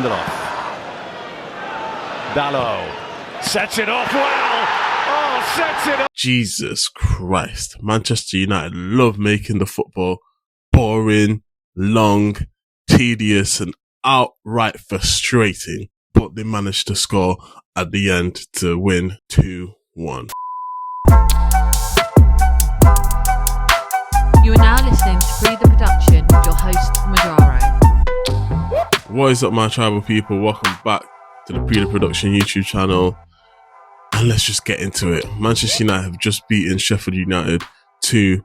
off. Dallo sets it off well. Oh, sets it up. Jesus Christ. Manchester United love making the football boring, long, tedious, and outright frustrating. But they managed to score at the end to win 2-1. You are now listening to Pree Da Production with your host, Madaro. What is up, my tribal people? Welcome back to the Pree Da Production YouTube channel. And let's just get into it. Manchester United have just beaten Sheffield United 2-1.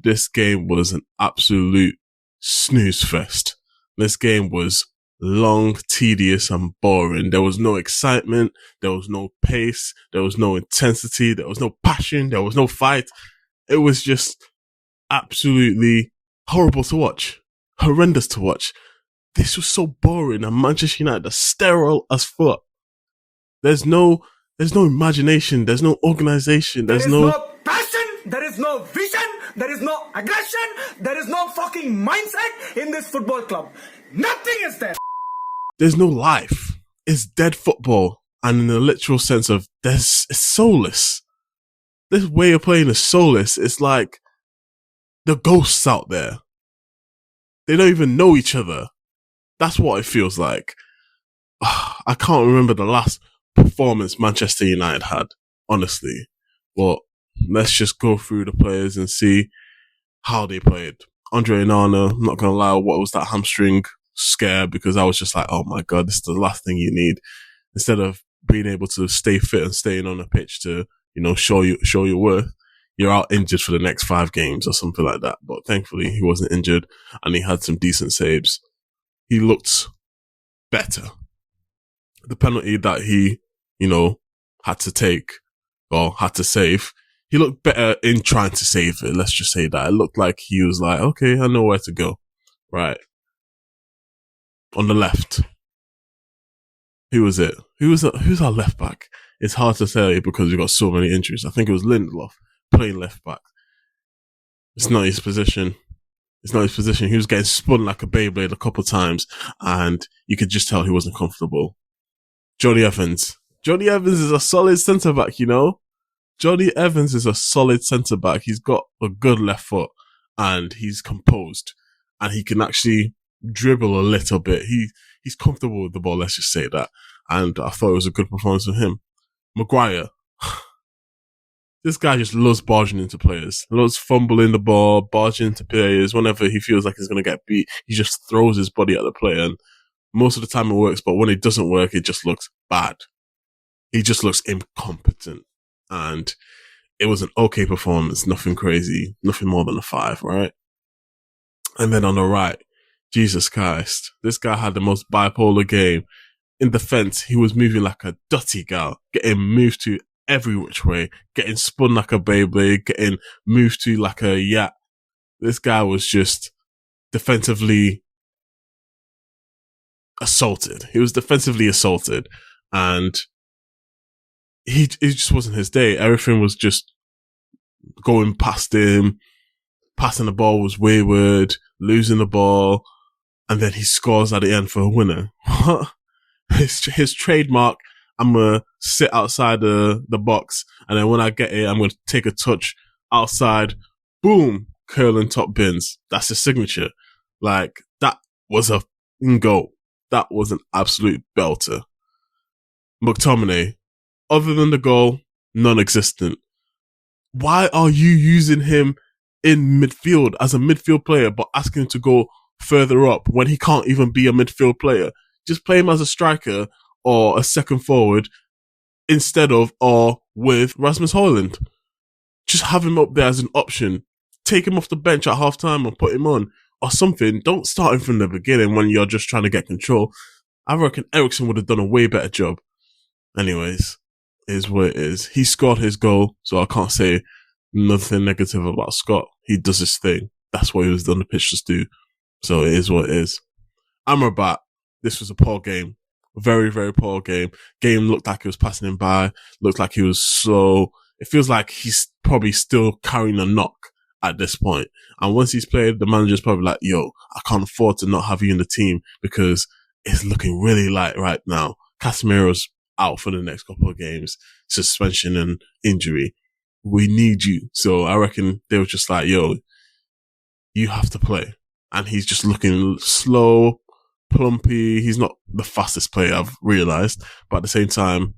This game was an absolute snooze fest. This game was long, tedious, and boring. There was no excitement. There was no pace. There was no intensity. There was no passion. There was no fight. It was just absolutely horrible to watch. Horrendous to watch. This was so boring, and Manchester United are sterile as fuck. There's no imagination. There's no organization. There is no passion. There is no vision. There is no aggression. There is no fucking mindset in this football club. Nothing is there. There's no life. It's dead football, and in the literal sense of it's soulless. This way of playing is soulless. It's like the ghosts out there. They don't even know each other. That's what it feels like. I can't remember the last performance Manchester United had, honestly. But let's just go through the players and see how they played. Andre Onana, I'm not going to lie, what was that hamstring scare? Because I was just like, oh my God, this is the last thing you need. Instead of being able to stay fit and staying on the pitch to, show your worth, you're out injured for the next 5 games or something like that. But thankfully, he wasn't injured and he had some decent saves. He looked better. The penalty that he, had to take or had to save, he looked better in trying to save it. Let's just say that. It looked like he was like, okay, I know where to go. Right. On the left. Who was it? Who's our left back? It's hard to say because we've got so many injuries. I think it was Lindelof playing left back. It's not his position. It's not his position. He was getting spun like a Beyblade a couple of times, and you could just tell he wasn't comfortable. Johnny Evans. Johnny Evans is a solid centre-back, Johnny Evans is a solid centre-back. He's got a good left foot, and he's composed, and he can actually dribble a little bit. He's comfortable with the ball, let's just say that. And I thought it was a good performance from him. Maguire. This guy just loves barging into players. Loves fumbling the ball, barging into players. Whenever he feels like he's going to get beat, he just throws his body at the player. And most of the time it works, but when it doesn't work, it just looks bad. He just looks incompetent. And it was an okay performance. Nothing crazy. Nothing more than a 5, right? And then on the right, Jesus Christ. This guy had the most bipolar game. In defense, he was moving like a dirty gal, getting moved to every which way, getting spun like a Beyblade, getting moved to like a yacht. This guy was just defensively assaulted. He was defensively assaulted, and it just wasn't his day. Everything was just going past him. Passing the ball was wayward, losing the ball, and then he scores at the end for a winner. His trademark, I'm going to sit outside the box, and then when I get it, I'm going to take a touch outside, boom, curling top bins. That's his signature. Like, that was a goal. That was an absolute belter. McTominay, other than the goal, non-existent. Why are you using him in midfield as a midfield player, but asking him to go further up when he can't even be a midfield player? Just play him as a striker or a second forward instead of or with Rasmus Højlund. Just have him up there as an option. Take him off the bench at half time and put him on or something. Don't start him from the beginning when you're just trying to get control. I reckon Eriksen would have done a way better job. Anyways, it is what it is. He scored his goal, so I can't say nothing negative about Scott. He does his thing. That's what he was on the pitch to do. So it is what it is. Amrabat. This was a poor game. Very, very poor game. Game looked like he was passing him by. Looked like he was slow. It feels like he's probably still carrying a knock at this point. And once he's played, the manager's probably like, yo, I can't afford to not have you in the team because is looking really light right now. Casemiro's out for the next couple of games, suspension and injury. We need you. So I reckon they were just like, yo, you have to play. And he's just looking slow, plumpy. He's not the fastest player, I've realised. But at the same time,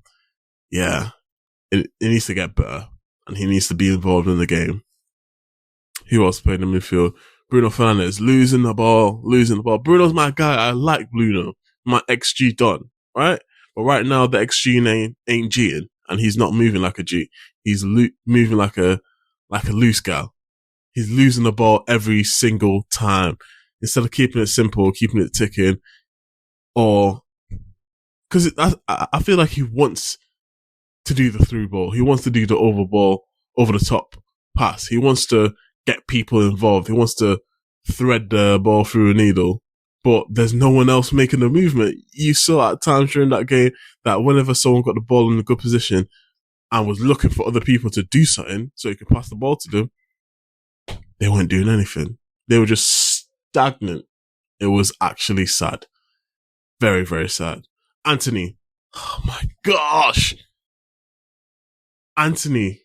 yeah, it needs to get better. And he needs to be involved in the game. Who else played in the midfield? Bruno Fernandes, losing the ball. Bruno's my guy. I like Bruno. My XG done, right? But right now, the XG ain't G'ing. And he's not moving like a G. He's moving like a loose gal. He's losing the ball every single time. Instead of keeping it simple, keeping it ticking, or because I feel like he wants to do the through ball. He wants to do the over the top pass. He wants to get people involved. He wants to thread the ball through a needle, but there's no one else making the movement. You saw at times during that game that whenever someone got the ball in a good position and was looking for other people to do something so he could pass the ball to them, they weren't doing anything. They were just stagnant. It was actually sad. Very, very sad. Anthony. Oh my gosh. Anthony.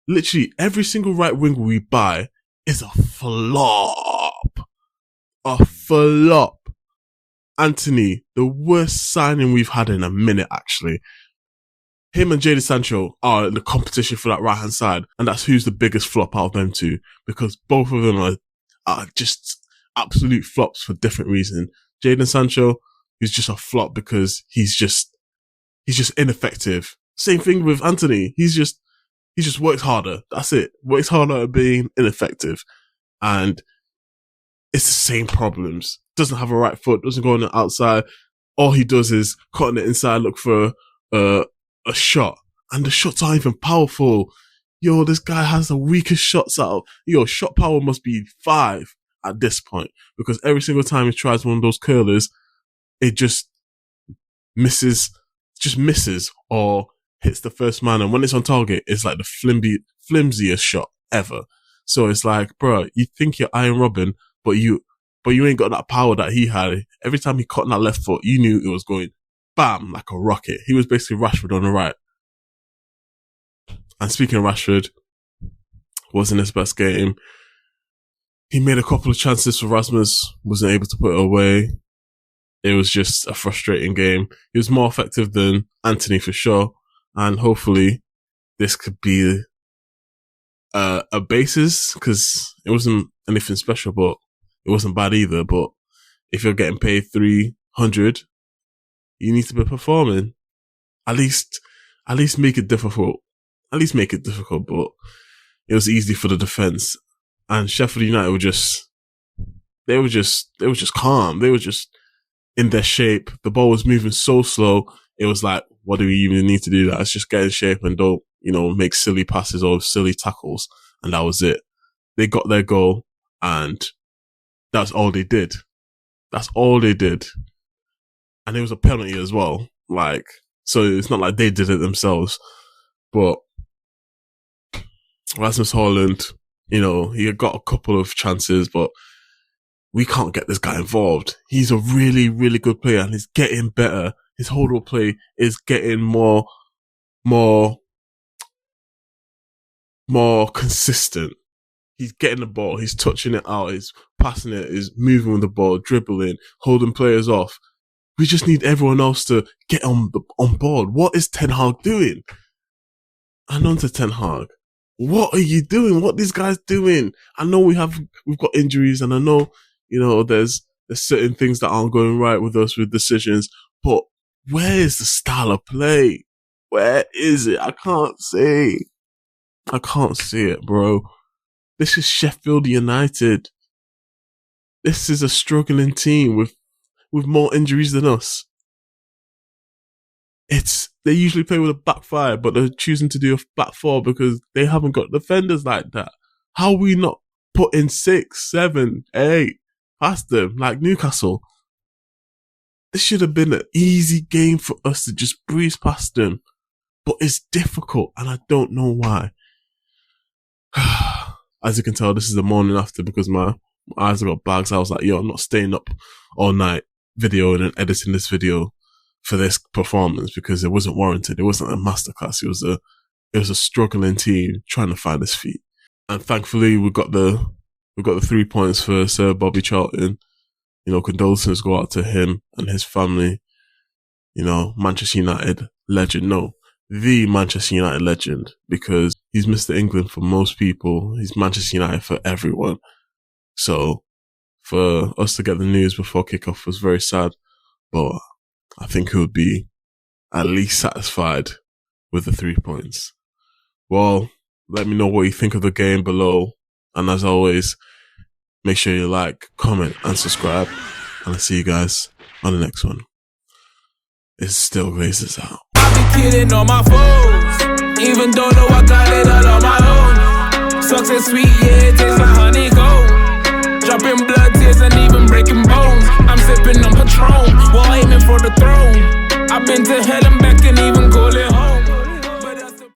Literally every single right winger we buy is a flop. A flop. Anthony, the worst signing we've had in a minute, actually. Him and Jadon Sancho are in the competition for that right-hand side, and that's who's the biggest flop out of them two, because both of them are just absolute flops for different reasons. Jadon Sancho is just a flop because he's just ineffective. Same thing with Anthony. He just works harder. That's it. Works harder at being ineffective. And it's the same problems. Doesn't have a right foot, doesn't go on the outside. All he does is cut on the inside, look for a shot. And the shots aren't even powerful. Yo, this guy has the weakest shots out. Yo, shot power must be 5 at this point. Because every single time he tries one of those curlers, it just misses or hits the first man. And when it's on target, it's like the flimsiest shot ever. So it's like, bro, you think you're Iron Robin, but you ain't got that power that he had. Every time he caught on that left foot, you knew it was going bam, like a rocket. He was basically Rashford on the right. And speaking of Rashford, wasn't his best game. He made a couple of chances for Rasmus, wasn't able to put it away. It was just a frustrating game. He was more effective than Anthony for sure. And hopefully this could be a basis, because it wasn't anything special, but it wasn't bad either. But if you're getting paid 300, you need to be performing. At least make it difficult. But it was easy for the defense. And Sheffield United were just calm. They were just in their shape. The ball was moving so slow. It was like, what do we even need to do that? Let's just get in shape and don't, make silly passes or silly tackles. And that was it. They got their goal and that's all they did. And it was a penalty as well. So it's not like they did it themselves. But Rasmus Haaland, he got a couple of chances, but we can't get this guy involved. He's a really, really good player and he's getting better. His hold up play is getting more consistent. He's getting the ball, he's touching it out, he's passing it, he's moving with the ball, dribbling, holding players off. We just need everyone else to get on board. What is Ten Hag doing? And on to Ten Hag. What are you doing? What are these guys doing? I know we've got injuries, and I know, there's certain things that aren't going right with us with decisions, but where is the style of play? Where is it? I can't see it, bro. This is Sheffield United. This is a struggling team with more injuries than us. They usually play with a back 5, but they're choosing to do a back 4 because they haven't got defenders like that. How are we not putting 6, 7, 8 past them like Newcastle? This should have been an easy game for us to just breeze past them. But it's difficult and I don't know why. As you can tell, this is the morning after because my eyes have got bags. I was like, yo, I'm not staying up all night. video and then editing this video for this performance because it wasn't warranted. It wasn't a masterclass. It was a struggling team trying to find his feet. And thankfully, we got the 3 points for Sir Bobby Charlton. You know, condolences go out to him and his family. You know, Manchester United legend. No, the Manchester United legend, because he's Mr. England for most people. He's Manchester United for everyone. So for us to get the news before kickoff was very sad, but I think he would be at least satisfied with the 3 points. Well, let me know what you think of the game below. And as always, make sure you like, comment, and subscribe. And I'll see you guys on the next one. It still raises out. I be kidding on my foes, even though I got it all on my own. Success sweet, yeah, it tastes like honeycomb. Dropping blood, tears, and even breaking bones. I'm sipping on Patron while aiming for the throne. I've been to hell and back and even